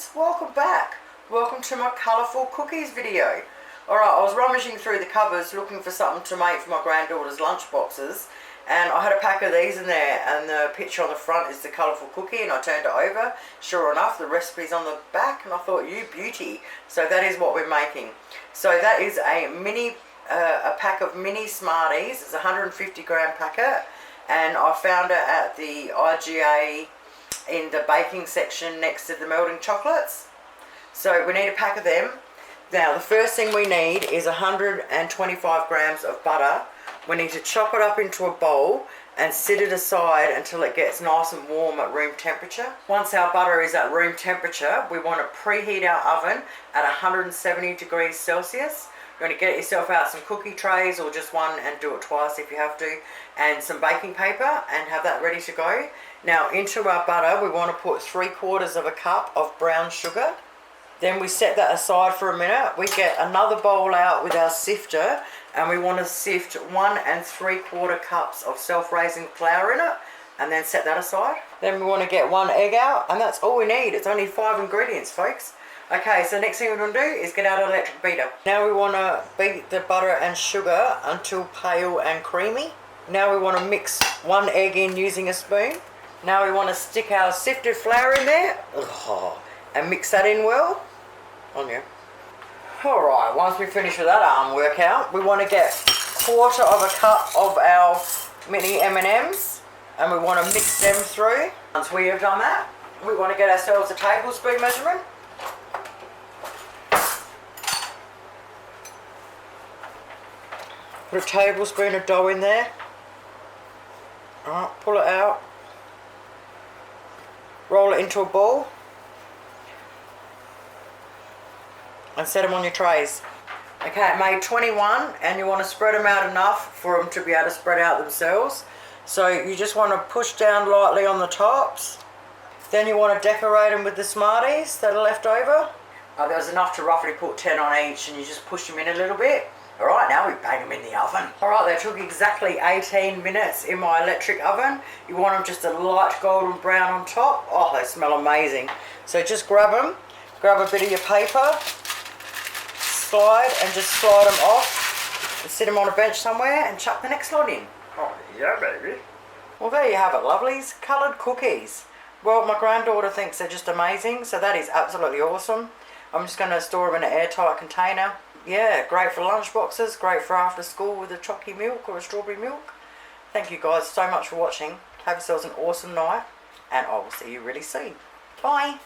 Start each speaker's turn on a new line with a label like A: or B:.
A: guys, welcome back. Welcome to my colourful cookies video. Alright, I was rummaging through the cupboards looking for something to make for my granddaughter's lunch boxes, and I had a pack of these in there, and the picture on the front is the colourful cookie, and I turned it over. Sure enough, the recipe's on the back, and I thought, you beauty. So that is what we're making. So that is a pack of mini Smarties. It's a 150 gram packet, and I found it at the IGA in the baking section next to the melting chocolates. So we need a pack of them. Now the first thing we need is 125 grams of butter. We need to chop it up into a bowl and sit it aside until it gets nice and warm at room temperature. Once our butter is at room temperature, we want to preheat our oven at 170 degrees Celsius. You're going to get yourself out some cookie trays, or just one, and do it twice if you have to, and some baking paper, and have that ready to go. Now into our butter we want to put 3/4 of a cup of brown sugar. Then we set that aside for a minute. We get another bowl out with our sifter, and we want to sift 1 3/4 cups of self-raising flour in it, and then set that aside. Then we want to get 1 egg out, and that's all we need. It's only 5 ingredients, folks. Okay, so the next thing we're going to do is get out an electric beater. Now we want to beat the butter and sugar until pale and creamy. Now we want to mix 1 egg in using a spoon. Now we want to stick our sifted flour in there, and mix that in well. On you. Alright, once we finish with that arm workout, we want to get 1/4 cup of our mini M&Ms, and we want to mix them through. Once we have done that, we want to get ourselves a tablespoon measurement. Put a tablespoon of dough in there. Alright, pull it out. Roll it into a ball. And set them on your trays. Okay, I made 21, and you want to spread them out enough for them to be able to spread out themselves. So you just want to push down lightly on the tops. Then you want to decorate them with the Smarties that are left over. There was enough to roughly put 10 on each, and you just push them in a little bit. Alright, now we bang them in the oven. Alright, they took exactly 18 minutes in my electric oven. You want them just a light golden brown on top. Oh, they smell amazing. So just grab them, grab a bit of your paper, slide, and just slide them off, and sit them on a bench somewhere, and chuck the next lot in. Oh yeah, baby. Well, there you have it, lovelies. Coloured cookies. Well, my granddaughter thinks they're just amazing, so that is absolutely awesome. I'm just going to store them in an airtight container. Yeah, great for lunch boxes, great for after school with a chocolate milk or a strawberry milk. Thank you guys so much for watching. Have yourselves an awesome night, and I will see you really soon. Bye.